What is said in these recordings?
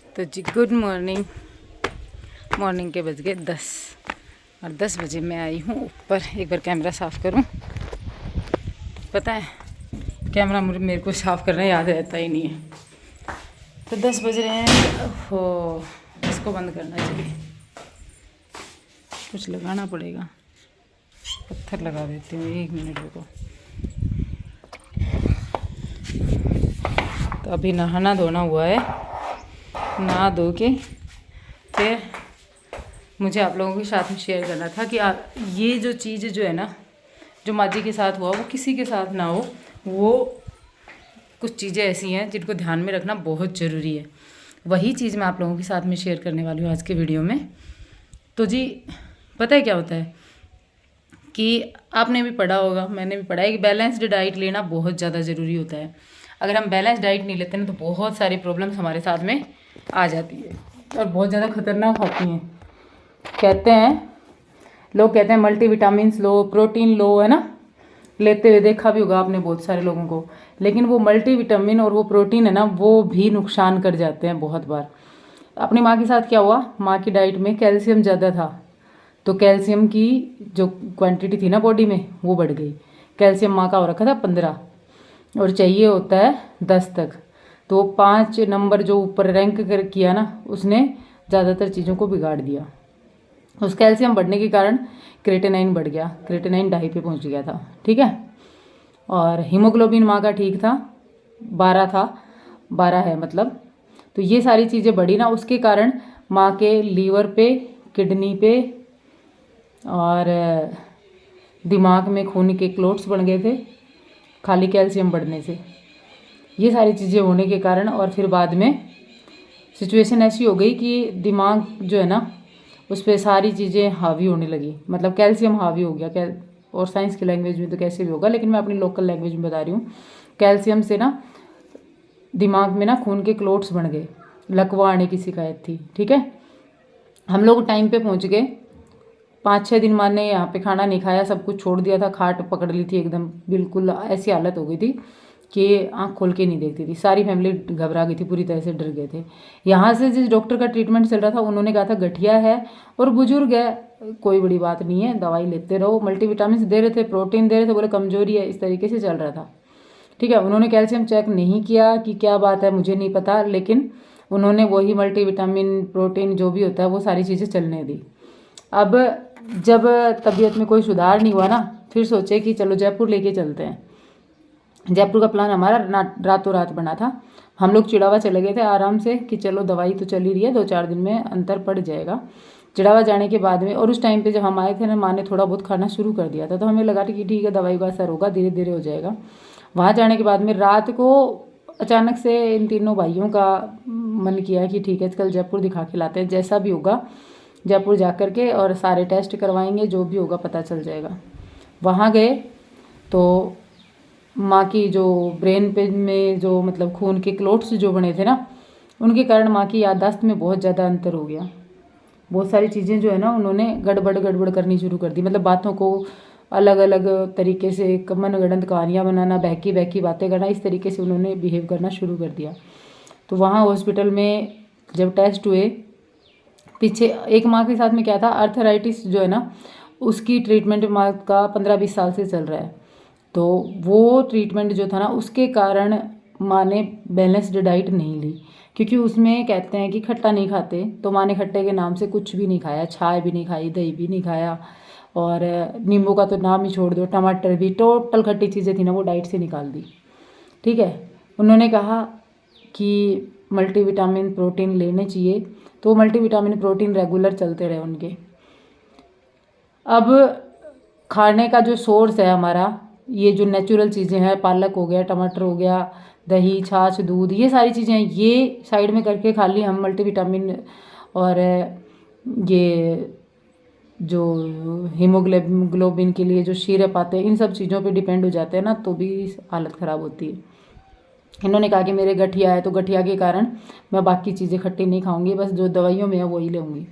तो जी good morning. Morning के बज गए 10 और 10 बजे मैं आई हूँ ऊपर। एक बार कैमरा साफ़ करूँ। पता है कैमरा मेरे को साफ़ करना याद रहता ही नहीं है। तो 10 बज रहे हैं। हो इसको बंद करना चाहिए, कुछ लगाना पड़ेगा। पत्थर लगा देती हूँ, 1 मिनट रुको। तो अभी नहाना धोना हुआ है, नहा धो के फिर मुझे आप लोगों के साथ में शेयर करना था कि ये जो चीज़ जो है ना, जो माँ जी के साथ हुआ वो किसी के साथ ना हो। वो कुछ चीज़ें ऐसी हैं जिनको ध्यान में रखना बहुत ज़रूरी है। वही चीज़ मैं आप लोगों के साथ में शेयर करने वाली हूँ आज के वीडियो में। तो जी पता है क्या होता है कि आपने भी पढ़ा होगा, मैंने भी पढ़ा है कि बैलेंस्ड डाइट लेना बहुत ज़्यादा ज़रूरी होता है। अगर हम बैलेंस डाइट नहीं लेते ना तो बहुत सारी प्रॉब्लम्स हमारे साथ में आ जाती है और बहुत ज़्यादा खतरनाक होती हैं। कहते हैं लोग कहते हैं मल्टीविटामिन्स लो, प्रोटीन लो, है ना, लेते हुए देखा भी होगा आपने बहुत सारे लोगों को। लेकिन वो मल्टीविटामिन और वो प्रोटीन है ना, वो भी नुकसान कर जाते हैं बहुत बार। अपनी माँ के साथ क्या हुआ, माँ की डाइट में कैल्शियम ज़्यादा था तो कैल्शियम की जो क्वांटिटी थी ना बॉडी में वो बढ़ गई। कैल्शियम माँ का हो रखा था 15 और चाहिए होता है 10 तक। तो 5 नंबर जो ऊपर रैंक कर किया ना, उसने ज़्यादातर चीज़ों को बिगाड़ दिया। उस कैल्शियम बढ़ने के कारण क्रेटिनाइन बढ़ गया, क्रेटिनाइन 2.5 पे पहुंच गया था, ठीक है। और हीमोग्लोबिन माँ का ठीक था, 12 था, 12 है मतलब। तो ये सारी चीज़ें बढ़ी ना, उसके कारण माँ के लीवर पे, किडनी पे और दिमाग में खून के क्लोट्स बन गए थे खाली कैल्शियम बढ़ने से। ये सारी चीज़ें होने के कारण और फिर बाद में सिचुएशन ऐसी हो गई कि दिमाग जो है ना उस पर सारी चीज़ें हावी होने लगी, मतलब कैल्शियम हावी हो गया। और साइंस की लैंग्वेज में तो कैसे भी होगा, लेकिन मैं अपनी लोकल लैंग्वेज में बता रही हूँ। कैल्शियम से ना दिमाग में ना खून के क्लोट्स बन गए, लकवा आने की शिकायत थी, ठीक है। हम लोग टाइम पे पहुँच गए। 5-6 दिन माँ ने यहाँ पे खाना नहीं खाया, सब कुछ छोड़ दिया था, खाट पकड़ ली थी एकदम, बिल्कुल ऐसी हालत हो गई थी कि आँख खोल के नहीं देखती थी। सारी फैमिली घबरा गई थी, पूरी तरह से डर गए थे। यहाँ से जिस डॉक्टर का ट्रीटमेंट चल रहा था उन्होंने कहा था गठिया है और बुजुर्ग है, कोई बड़ी बात नहीं है, दवाई लेते रहो। मल्टीविटामिन दे रहे थे, प्रोटीन दे रहे थे, बोले कमजोरी है, इस तरीके से चल रहा था, ठीक है। उन्होंने कैल्शियम चेक नहीं किया कि क्या बात है, मुझे नहीं पता, लेकिन उन्होंने वही मल्टीविटामिन प्रोटीन जो भी होता है वो सारी चीज़ें चलने दी। अब जब तबीयत में कोई सुधार नहीं हुआ ना, फिर सोचे कि चलो जयपुर लेके चलते हैं। जयपुर का प्लान हमारा रातों रात बना था। हम लोग चिड़ावा चले गए थे आराम से कि चलो दवाई तो चल ही रही है, 2-4 दिन में अंतर पड़ जाएगा। चिड़ावा जाने के बाद में, और उस टाइम पे जब हम आए थे ना, माँ ने थोड़ा बहुत खाना शुरू कर दिया था, तो हमें लगा कि ठीक है दवाई का असर होगा, धीरे धीरे हो जाएगा। वहाँ जाने के बाद में रात को अचानक से इन तीनों भाइयों का मन किया कि ठीक है कल जयपुर दिखा के लाते हैं, जैसा भी होगा जयपुर जा कर के और सारे टेस्ट करवाएंगे, जो भी होगा पता चल जाएगा। वहाँ गए तो माँ की जो ब्रेन पे में जो मतलब खून के क्लोट्स जो बने थे ना, उनके कारण माँ की याददाश्त में बहुत ज़्यादा अंतर हो गया। बहुत सारी चीज़ें जो है ना उन्होंने गड़बड़ करनी शुरू कर दी, मतलब बातों को अलग अलग तरीके से मनगढ़ंत कहानियाँ बनाना, बहकी बहकी बातें करना, इस तरीके से उन्होंने बिहेव करना शुरू कर दिया। तो वहाँ हॉस्पिटल में जब टेस्ट हुए, पीछे एक माँ के साथ में क्या था, आर्थराइटिस जो है ना उसकी ट्रीटमेंट माँ का 15-20 साल से चल रहा है। तो वो ट्रीटमेंट जो था ना उसके कारण माँ ने बैलेंस्ड डाइट नहीं ली, क्योंकि उसमें कहते हैं कि खट्टा नहीं खाते, तो माँ ने खट्टे के नाम से कुछ भी नहीं खाया, छाछ भी नहीं खाई, दही भी नहीं खाया, और नींबू का तो नाम ही छोड़ दो, टमाटर भी, टोटल खट्टी चीज़ें थी ना वो डाइट से निकाल दी, ठीक है। उन्होंने कहा कि मल्टीविटामिन प्रोटीन लेने चाहिए, तो मल्टीविटामिन प्रोटीन रेगुलर चलते रहे उनके। अब खाने का जो सोर्स है हमारा, ये जो नेचुरल चीज़ें हैं, पालक हो गया, टमाटर हो गया, दही, छाछ, दूध, ये सारी चीज़ें हैं, ये साइड में करके खाली हम मल्टीविटामिन और ये जो हीमोग्लोबिन के लिए जो सिरप आते हैं, इन सब चीज़ों पे डिपेंड हो जाते हैं ना, तो भी हालत ख़राब होती है। इन्होंने कहा कि मेरे गठिया है, तो गठिया के कारण मैं बाकी चीज़ें खट्टी नहीं खाऊंगी, बस जो दवाइयों में है वही लेंगी।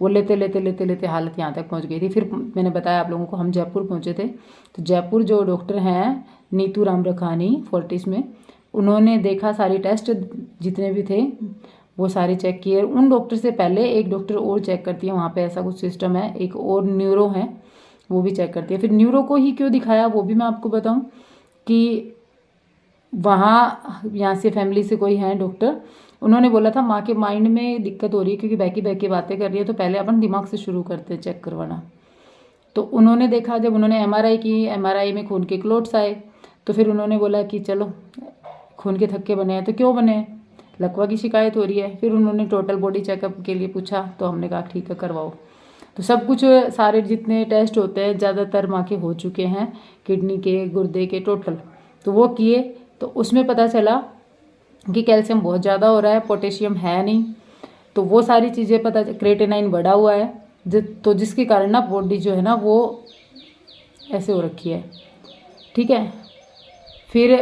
वो लेते लेते लेते लेते हालत यहाँ तक पहुँच गई थी। फिर मैंने बताया आप लोगों को हम जयपुर पहुँचे थे, तो जयपुर जो डॉक्टर हैं नीतू राम रखानी फोर्टिस में, उन्होंने देखा सारी टेस्ट जितने भी थे, वो सारे चेक किए। उन डॉक्टर से पहले एक डॉक्टर और चेक करती है, वहाँ पे ऐसा कुछ सिस्टम है। एक और न्यूरो है, वो भी चेक करती है। फिर न्यूरो को ही क्यों दिखाया वो भी मैं आपको बताऊँ कि वहाँ यहाँ से फैमिली से कोई है डॉक्टर, उन्होंने बोला था माँ के माइंड में दिक्कत हो रही है क्योंकि बहकी बहकी बातें कर रही है, तो पहले अपन दिमाग से शुरू करते हैं चेक करवाना। तो उन्होंने देखा, जब उन्होंने एमआरआई की, एमआरआई में खून के क्लोट्स आए, तो फिर उन्होंने बोला कि चलो खून के थक्के बने हैं, तो क्यों बने हैं, लकवा की शिकायत हो रही है। फिर उन्होंने टोटल बॉडी चेकअप के लिए पूछा, तो हमने कहा ठीक है करवाओ। तो सब कुछ सारे जितने टेस्ट होते हैं ज़्यादातर माँ के हो चुके हैं, किडनी के, गुर्दे के, टोटल तो वो किए। तो उसमें पता चला कि कैल्शियम बहुत ज़्यादा हो रहा है, पोटेशियम है नहीं, तो वो सारी चीज़ें पता, क्रेटिनाइन बढ़ा हुआ है तो जिसके कारण ना बॉडी जो है ना वो ऐसे हो रखी है। ठीक है, फिर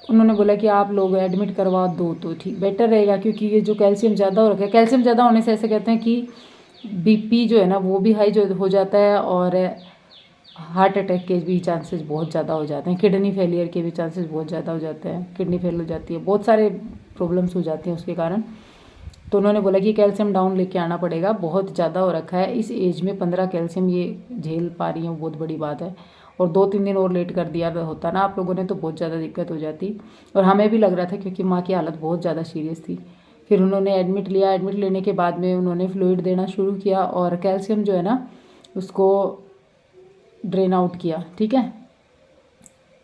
उन्होंने बोला कि आप लोग एडमिट करवा दो तो ठीक बेटर रहेगा, क्योंकि ये जो कैल्शियम ज़्यादा हो रखा है, कैल्शियम ज़्यादा होने से ऐसे कहते हैं कि बीपी जो है ना वो भी हाई जो हो जाता है, और हार्ट अटैक के भी चांसेस बहुत ज़्यादा हो जाते हैं, किडनी फेलियर के भी चांसेस बहुत ज़्यादा हो जाते हैं, किडनी फेल हो जाती है, बहुत सारे प्रॉब्लम्स हो जाती हैं उसके कारण। तो उन्होंने बोला कि कैल्शियम डाउन लेके आना पड़ेगा, बहुत ज़्यादा हो रखा है इस एज में, 15 कैल्शियम ये झेल पा रही हैं बहुत बड़ी बात है। और 2-3 दिन और लेट कर दिया होता ना आप लोगों ने तो बहुत ज़्यादा दिक्कत हो जाती, और हमें भी लग रहा था क्योंकि माँ की हालत बहुत ज़्यादा सीरियस थी। फिर उन्होंने एडमिट लिया, एडमिट लेने के बाद में उन्होंने फ्लूइड देना शुरू किया और कैल्शियम जो है ना उसको ड्रेन आउट किया। ठीक है,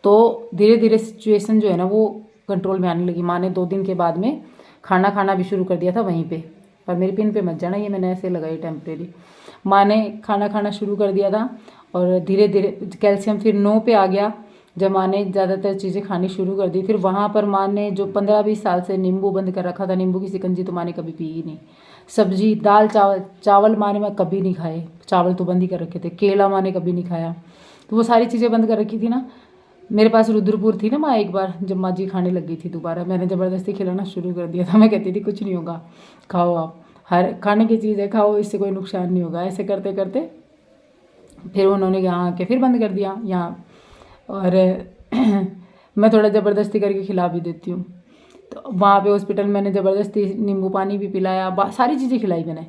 तो धीरे धीरे सिचुएशन जो है ना वो कंट्रोल में आने लगी। माँ ने 2 दिन के बाद में खाना खाना भी शुरू कर दिया था वहीं पे, पर मेरी पिन पे मत जाना, ये मैंने ऐसे लगाई टेम्परेरी। माँ ने खाना खाना शुरू कर दिया था और धीरे धीरे कैल्शियम फिर 9 पे आ गया जब माँ ने ज़्यादातर चीज़ें खानी शुरू कर दी। फिर वहाँ पर माँ ने जो 15-20 साल से नींबू बंद कर रखा था, नींबू की शिकंजी तो माँ ने कभी पी ही नहीं, सब्जी दाल चावल माँ ने कभी नहीं खाए, चावल तो बंद ही कर रखे थे, केला माँ ने कभी नहीं खाया, तो वो सारी चीज़ें बंद कर रखी थी ना। मेरे पास रुद्रपुर थी ना माँ, एक बार जब माँ जी खाने लग गई थी दोबारा, मैंने ज़बरदस्ती खिलाना शुरू कर दिया था। मैं कहती थी कुछ नहीं होगा, खाओ आप, हर खाने की चीज़ है खाओ, इससे कोई नुकसान नहीं होगा। ऐसे करते करते फिर उन्होंने यहाँ आके फिर बंद कर दिया यहाँ, और मैं थोड़ा ज़बरदस्ती करके खिला भी देती हूँ। तो वहाँ पे हॉस्पिटल मैंने ज़बरदस्ती नींबू पानी भी पिलाया, सारी चीज़ें खिलाई मैंने,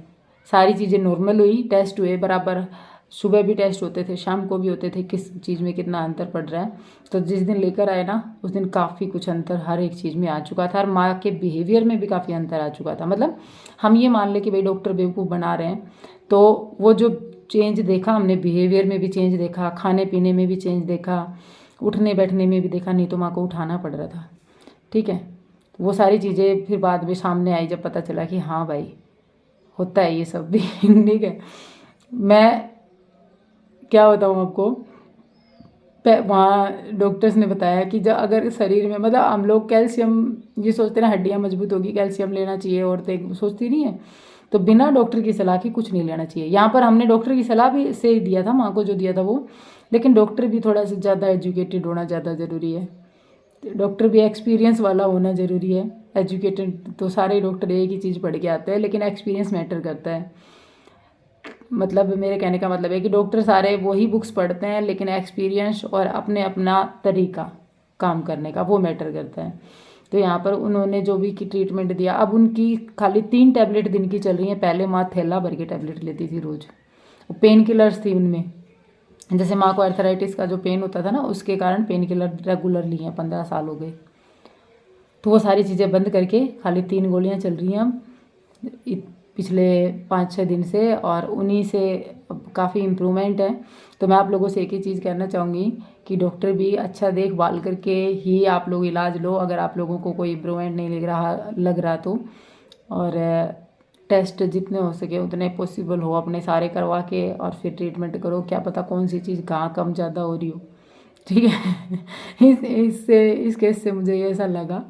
सारी चीज़ें नॉर्मल हुई, टेस्ट हुए बराबर, सुबह भी टेस्ट होते थे, शाम को भी होते थे, किस चीज़ में कितना अंतर पड़ रहा है। तो जिस दिन लेकर आए ना उस दिन काफ़ी कुछ अंतर हर एक चीज़ में आ चुका था, और माँ के बिहेवियर में भी काफ़ी अंतर आ चुका था। मतलब हम ये मान लें कि भाई डॉक्टर बेवकूफ़ बना रहे हैं, तो वो जो चेंज देखा हमने, बिहेवियर में भी चेंज देखा, खाने पीने में भी चेंज देखा, उठने बैठने में भी देखा, नहीं तो माँ को उठाना पड़ रहा था। ठीक है, वो सारी चीज़ें फिर बाद में सामने आई जब पता चला कि हाँ भाई होता है ये सब भी। ठीक है, मैं क्या बताऊँ आपको, वहाँ डॉक्टर्स ने बताया कि जब अगर शरीर में, मतलब हम लोग कैल्शियम ये सोचते हैं ना हड्डियाँ मजबूत होगी कैल्शियम लेना चाहिए, औरतें सोचती नहीं है, तो बिना डॉक्टर की सलाह के कुछ नहीं लेना चाहिए। यहाँ पर हमने डॉक्टर की सलाह भी से दिया था माँ को, जो दिया था वो, लेकिन डॉक्टर भी थोड़ा सा ज़्यादा एजुकेटेड होना ज़्यादा ज़रूरी है, डॉक्टर भी एक्सपीरियंस वाला होना ज़रूरी है। एजुकेटेड तो सारे डॉक्टर एक ही चीज़ पढ़ के आते हैं, लेकिन एक्सपीरियंस मैटर करता है। मतलब मेरे कहने का मतलब है कि डॉक्टर सारे वही बुक्स पढ़ते हैं, लेकिन एक्सपीरियंस और अपने अपना तरीका काम करने का वो मैटर करता है। तो यहाँ पर उन्होंने जो भी ट्रीटमेंट दिया, अब उनकी खाली 3 टैबलेट दिन की चल रही हैं, पहले माँ थैला भर के टैबलेट लेती थी रोज़, पेन किलर्स थी उनमें, जैसे माँ को अर्थराइटिस का जो पेन होता था ना उसके कारण पेन किलर रेगुलर लिए हैं, 15 साल हो गए। तो वो सारी चीज़ें बंद करके खाली 3 गोलियाँ चल रही हैं अब पिछले 5-6 दिन से, और उन्हीं से काफ़ी इम्प्रूवमेंट है। तो मैं आप लोगों से एक ही चीज़ कहना चाहूँगी कि डॉक्टर भी अच्छा देखभाल करके ही आप लोग इलाज लो, अगर आप लोगों को कोई इम्प्रूवमेंट नहीं लग रहा तो, और टेस्ट जितने हो सके उतने पॉसिबल हो अपने सारे करवा के और फिर ट्रीटमेंट करो, क्या पता कौन सी चीज़ कहाँ कम ज़्यादा हो रही हो। ठीक है, इस केस से मुझे ये ऐसा लगा,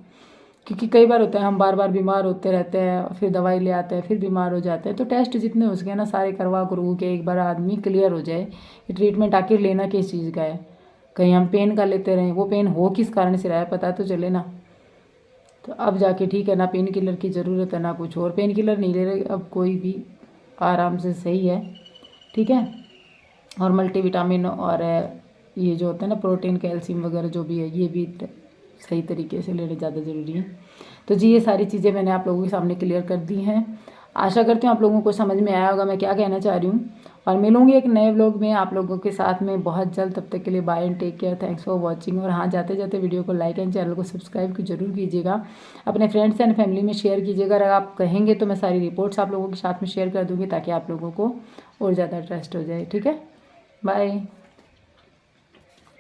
क्योंकि कई बार होता है हम बार बार बीमार होते रहते हैं, फिर दवाई ले आते हैं, फिर बीमार हो जाते हैं। तो टेस्ट जितने हो सके ना सारे करवा करू के एक बार आदमी क्लियर हो जाए कि ट्रीटमेंट आखिर लेना किस चीज़ का है। कहीं हम पेन का लेते रहें, वो पेन हो किस कारण से रहा है पता तो चले ना। तो अब जाके ठीक है ना, पेन किलर की ज़रूरत है ना कुछ और, पेन किलर नहीं ले रहे अब कोई भी, आराम से सही है। ठीक है, और मल्टीविटामिन और ये जो होता है ना प्रोटीन कैल्शियम वगैरह जो भी है, ये भी सही तरीके से लेने ज़्यादा ज़रूरी है। तो जी ये सारी चीज़ें मैंने आप लोगों के सामने क्लियर कर दी हैं। आशा करती हूँ आप लोगों को समझ में आया होगा मैं क्या कहना चाह रही हूँ, और मिलूंगी एक नए व्लॉग में आप लोगों के साथ में बहुत जल्द। तब तक के लिए bye and take care, thanks for watching. और हाँ, जाते जाते वीडियो को लाइक एंड चैनल को सब्सक्राइब जरूर कीजिएगा, अपने फ्रेंड्स एंड फैमिली में शेयर कीजिएगा। अगर आप कहेंगे तो मैं सारी रिपोर्ट्स आप लोगों के साथ में शेयर कर दूँगी, ताकि आप लोगों को और ज़्यादा ट्रस्ट हो जाए। ठीक है, बाय।